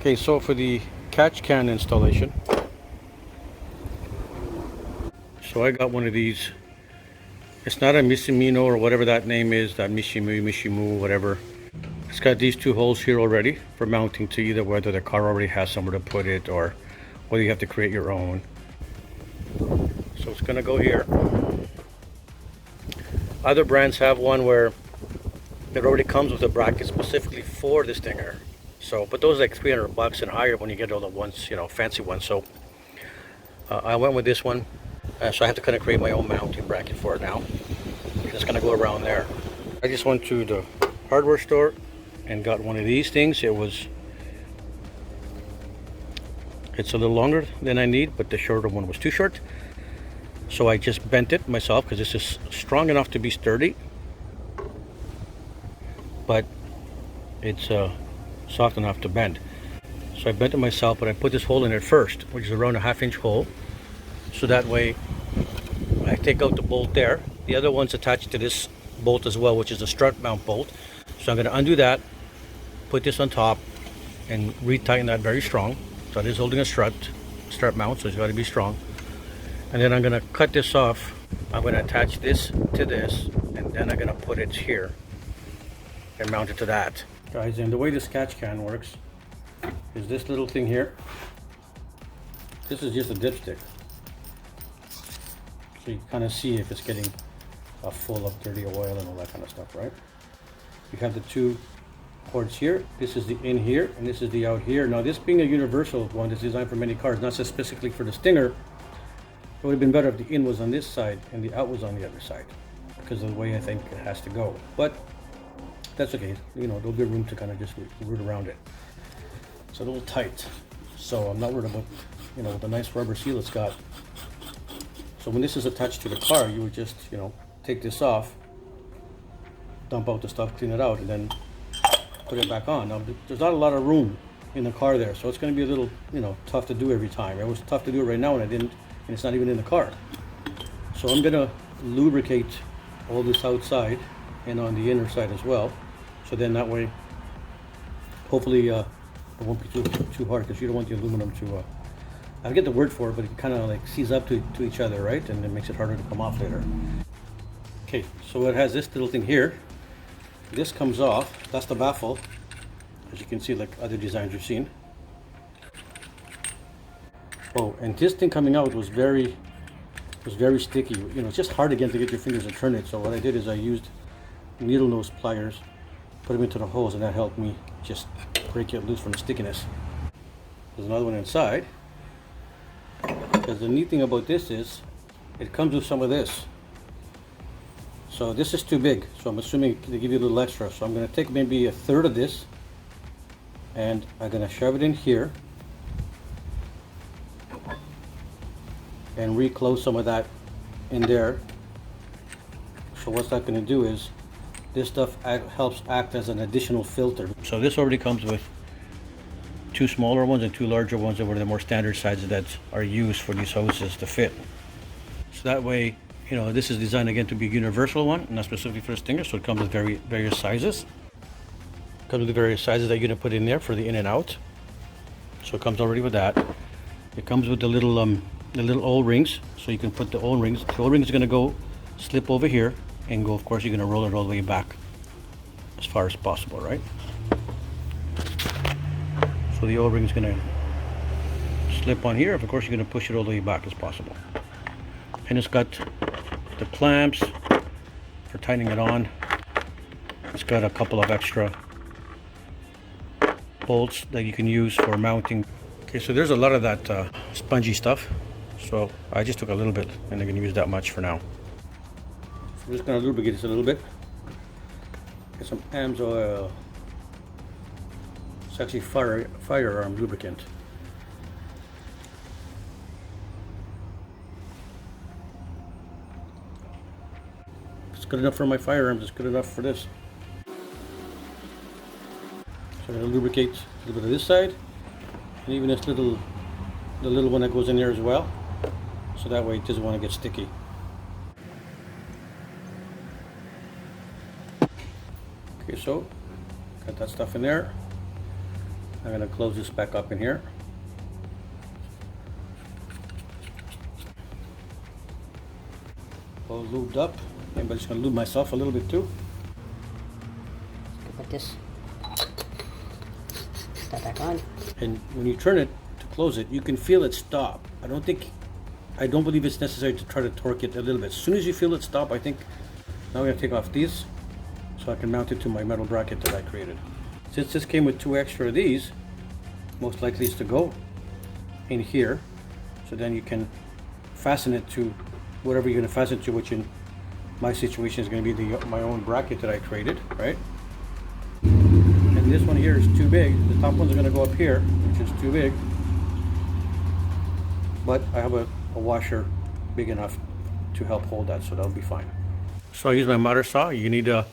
Okay, so for the catch can installation, so I got one of these. It's not a Missimino or whatever that name is, that Mishimu, whatever. It's got these two holes here already for mounting to either whether the car already has somewhere to put it or whether you have to create your own. So it's gonna go here. Other brands have one where it already comes with a bracket specifically for this Stinger. So, but those are like 300 bucks and higher when you get all the ones, you know, fancy ones. So I went with this one. So I have to kind of create my own mounting bracket for it now. It's gonna go around there. I just went to the hardware store and got one of these things. It's a little longer than I need, but the shorter one was too short. So I just bent it myself because this is strong enough to be sturdy, but it's soft enough to bend. So I bent it myself, but I put this hole in it first, which is around a 1/2 inch hole. So that way I take out the bolt there. The other one's attached to this bolt as well, which is a strut mount bolt. So I'm going to undo that, put this on top, and retighten that very strong. So it is holding a strut mount, so it's got to be strong. And then I'm going to cut this off. I'm going to attach this to this, and then I'm going to put it here and mount it to that. Guys, and the way this catch can works is this little thing here. This is just a dipstick. So you kind of see if it's getting full of dirty oil and all that kind of stuff, right? You have the two cords here. This is the in here, and this is the out here. Now, this being a universal one that's designed for many cars, not just specifically for the Stinger, it would have been better if the in was on this side and the out was on the other side, because of the way I think it has to go. But that's okay. You know, there'll be room to kind of just root around it. It's a little tight, so I'm not worried about, you know, the nice rubber seal it's got. So when this is attached to the car, you would just, you know, take this off, dump out the stuff, clean it out, and then put it back on. Now, there's not a lot of room in the car there, so it's going to be a little, you know, tough to do every time. It was tough to do it right now, and I didn't, and it's not even in the car. So I'm going to lubricate all this outside and on the inner side as well. So then that way, hopefully it won't be too hard, because you don't want the aluminum to, I forget the word for it, but it kind of like sees up to each other, right? And it makes it harder to come off later. Okay, so it has this little thing here. This comes off. That's the baffle, as you can see, like other designs you've seen. Oh, and this thing coming out was very sticky. You know, it's just hard again to get your fingers to turn it. So what I did is I used needle nose pliers, put them into the holes, and that helped me just break it loose from the stickiness. There's another one inside. Because the neat thing about this is it comes with some of this. So this is too big, so I'm assuming they give you a little extra. So I'm going to take maybe a third of this, and I'm going to shove it in here and reclose some of that in there. So what's that going to do is this stuff helps act as an additional filter. So this already comes with two smaller ones and two larger ones that were the more standard sizes that are used for these hoses to fit. So that way, you know, this is designed again to be a universal one, not specifically for the Stinger, so it comes with various sizes. It comes with the various sizes that you're gonna put in there for the in and out. So it comes already with that. It comes with the little O-rings, so you can put the O-rings. The O-ring is gonna go slip over here and go, of course, you're gonna roll it all the way back as far as possible, right? So the O-ring is gonna slip on here. Of course, you're gonna push it all the way back as possible. And it's got the clamps for tightening it on. It's got a couple of extra bolts that you can use for mounting. Okay, so there's a lot of that spongy stuff. So I just took a little bit, and I'm gonna use that much for now. So I'm just gonna lubricate this a little bit. Get some AMSOIL. It's actually firearm lubricant. It's good enough for my firearms, it's good enough for this. So I'm going to lubricate a little bit of this side, and even this the little one that goes in there as well, so that way it doesn't want to get sticky. Okay, so got that stuff in there. I'm going to close this back up in here. All lubed up. I'm just going to lube myself a little bit too. Put this. Put that back on. And when you turn it to close it, you can feel it stop. I don't believe it's necessary to try to torque it a little bit. As soon as you feel it stop, I think now I'm going to take off these so I can mount it to my metal bracket that I created. Since this came with 2 extra of these, most likely it's to go in here. So then you can fasten it to whatever you're going to fasten it to, which in my situation is going to be my own bracket that I created, right? And this one here is too big. The top ones are going to go up here, which is too big. But I have a washer big enough to help hold that, so that'll be fine. So I use my miter saw. You need a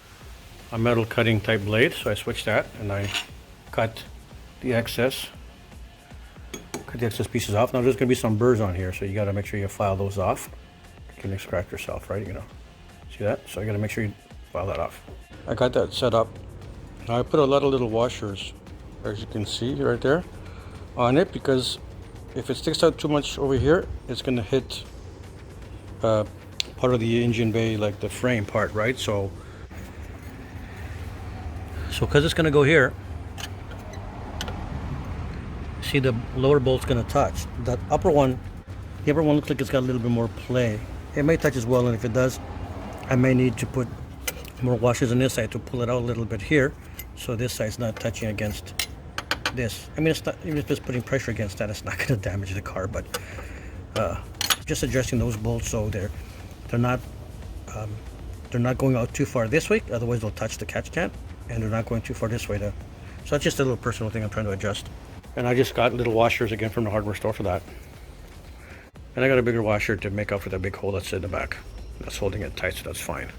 metal cutting type blade, so I switched that and I cut the excess pieces off. Now there's going to be some burrs on here, so you got to make sure you file those off. You can extract yourself, right? You know, see that? So you got to make sure you file that off. I got that set up. Now I put a lot of little washers, as you can see right there, on it, because if it sticks out too much over here, it's going to hit part of the engine bay, like the frame part, right? So because it's going to go here, see the lower bolt's going to touch. That upper one, the upper one looks like it's got a little bit more play. It may touch as well, and if it does, I may need to put more washers on this side to pull it out a little bit here, so this side's not touching against this. I mean, it's not, even if it's putting pressure against that, it's not going to damage the car, but just adjusting those bolts so they're not going out too far this way, otherwise they'll touch the catch can, and they're not going too far this way. So that's just a little personal thing I'm trying to adjust. And I just got little washers again from the hardware store for that. And I got a bigger washer to make up for that big hole that's in the back. That's holding it tight, so that's fine.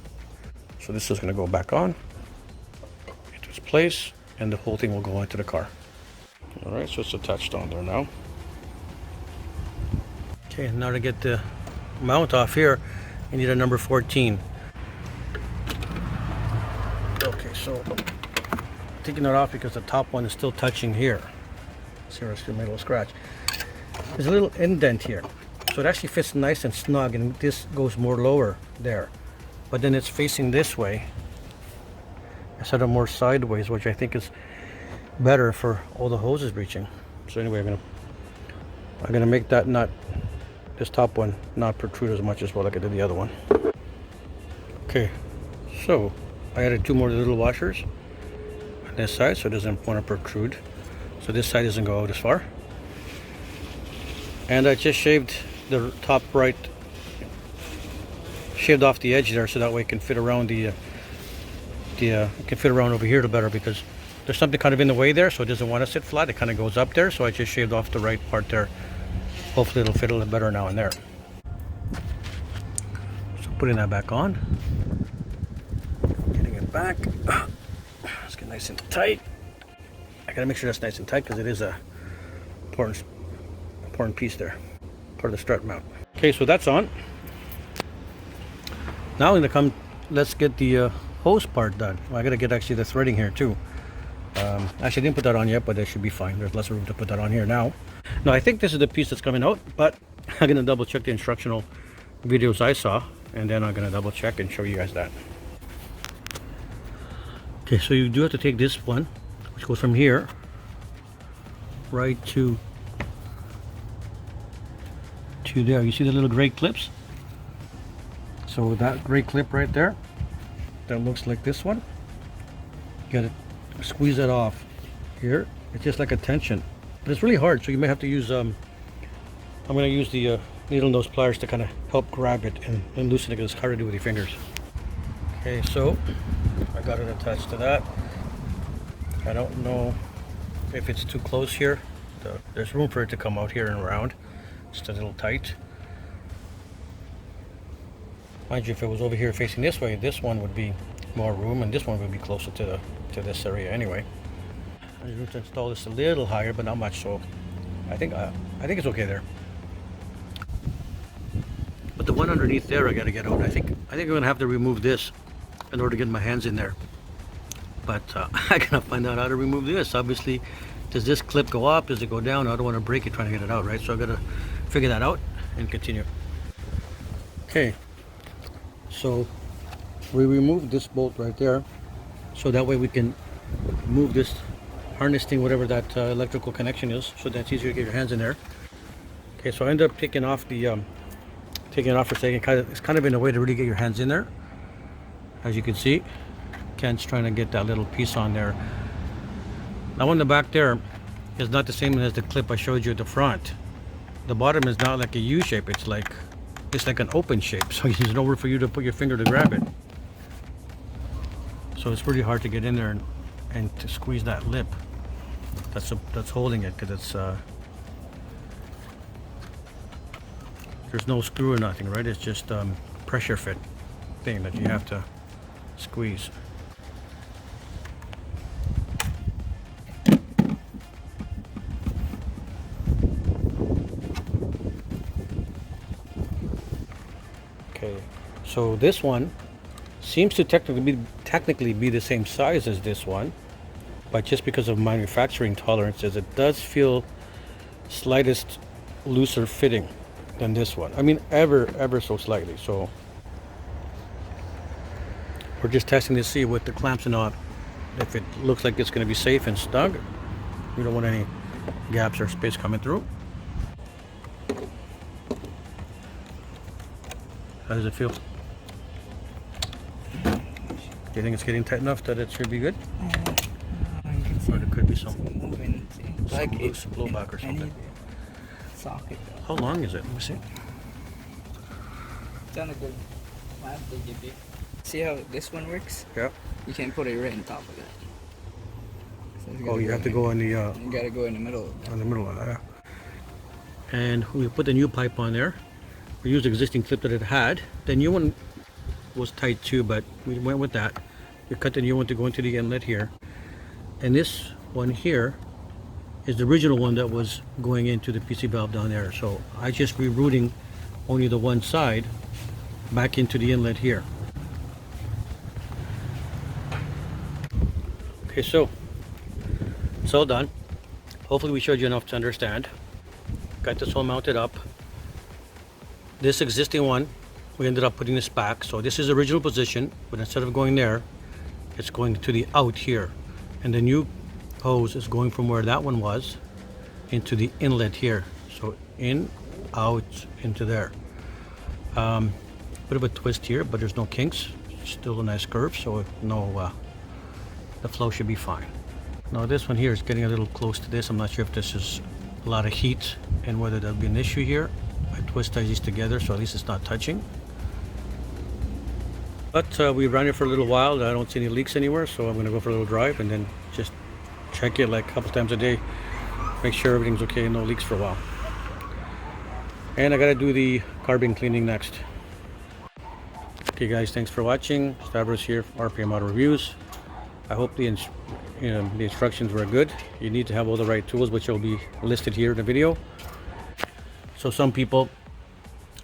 So this is going to go back on into its place, and the whole thing will go into the car. All right, so it's attached on there now. Okay, now to get the mount off here, you need a number 14. Okay, so taking it off because the top one is still touching here. See, I still made a little scratch. There's a little indent here, so it actually fits nice and snug, and this goes more lower there. But then it's facing this way instead of more sideways, which I think is better for all the hoses reaching. So anyway, I'm gonna make that nut, this top one, not protrude as much as well like I did the other one. Okay, so I added 2 more little washers on this side so it doesn't want to protrude. So this side doesn't go out as far. And I just shaved the top right, shaved off the edge there so that way it can fit around it can fit around over here to better, because there's something kind of in the way there, so it doesn't want to sit flat. It kind of goes up there, so I just shaved off the right part there. Hopefully it'll fit a little better now and there. So putting that back on, getting it back. Let's get nice and tight. I gotta make sure that's nice and tight because it is a important piece there, part of the strut mount. Okay, so that's on. Now I'm gonna come, let's get the hose part done. Well, I gotta get actually the threading here too. Actually I didn't put that on yet, but it should be fine. There's less room to put that on here now. No, I think this is the piece that's coming out, but I'm gonna double check the instructional videos I saw, and then I'm gonna double check and show you guys that. Okay, so you do have to take this one, which goes from here right to there. You see the little gray clips? So that gray clip right there, that looks like this one. You gotta squeeze that off here. It's just like a tension, but it's really hard, so you may have to use I'm gonna use the needle nose pliers to kind of help grab it and loosen it, because it's hard to do with your fingers. Okay, so I got it attached to that. I don't know if it's too close here. There's room for it to come out here and around. Just a little tight. Mind you, if it was over here facing this way, this one would be more room, and this one would be closer to this area anyway. There's room to install this a little higher, but not much. So I think it's okay there. But the one underneath there, I got to get out. I think I'm gonna have to remove this in order to get my hands in there. But I gotta find out how to remove this. Obviously, Does this clip go up? Does it go down? I don't want to break it trying to get it out, right? So I gotta figure that out and continue. Okay, so we removed this bolt right there, so that way we can move this harness thing, whatever that electrical connection is, so that's easier to get your hands in there. Okay, so I ended up taking off the taking it off for a second. It's kind of in a way to really get your hands in there. As you can see, Ken's trying to get that little piece on there. Now on the back there is not the same as the clip I showed you at the front. The bottom is not like a U shape, it's like an open shape, so there's nowhere for you to put your finger to grab it. So it's pretty hard to get in there and to squeeze that lip that's holding it, because it's there's no screw or nothing, right? It's just pressure fit thing that you have to squeeze. Okay, so this one seems to technically be the same size as this one, but just because of manufacturing tolerances, it does feel slightest looser fitting than this one. I mean, ever so slightly. So we're just testing to see with the clamps and all, if it looks like it's going to be safe and snug. We don't want any gaps or space coming through. How does it feel? Do you think it's getting tight enough that it should be good? Or there could be some like loose blowback or something. Socket. How long is it? Let me see. Done a good lab, did you be? See how this one works? Yeah. You can't put it right on top of it. So Oh, you have to go on the you gotta go in the middle. on the middle of that. And we put the new pipe on there. We used the existing clip that it had. The new one was tight too, but we went with that. We cut the new one to go into the inlet here. And this one here is the original one that was going into the PC valve down there. So I just rerouting only the one side back into the inlet here. Okay, so it's all done. Hopefully we showed you enough to understand. Got this all mounted up. This existing one, we ended up putting this back. So this is original position, but instead of going there, it's going to the out here. And the new hose is going from where that one was into the inlet here. So in, out, into there. Bit of a twist here, but there's no kinks. Still a nice curve, so no, the flow should be fine. Now this one here is getting a little close to this. I'm not sure if this is a lot of heat and whether there'll be an issue here. I twist these together so at least it's not touching. But we ran it for a little while. I don't see any leaks anywhere, so I'm going to go for a little drive and then just check it like a couple times a day. Make sure everything's okay, no leaks for a while. And I got to do the carbon cleaning next. Okay guys, thanks for watching. Stavros here for RPM Auto Reviews. I hope the instructions were good. You need to have all the right tools, which will be listed here in the video. So some people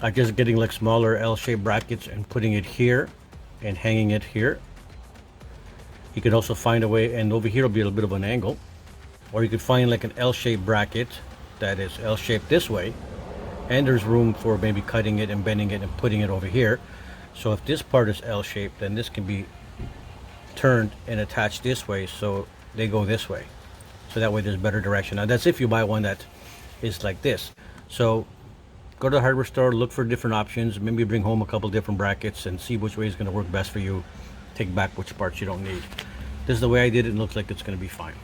are just getting like smaller L-shaped brackets and putting it here and hanging it here. You could also find a way, and over here will be a little bit of an angle, or you could find like an L-shaped bracket that is L-shaped this way, and there's room for maybe cutting it and bending it and putting it over here. So if this part is L-shaped, then this can be turned and attached this way, so they go this way, so that way there's better direction. Now that's if you buy one that is like this. So go to the hardware store, look for different options, maybe bring home a couple different brackets and see which way is going to work best for you. Take back which parts you don't need. This is the way I did it and looks like it's going to be fine.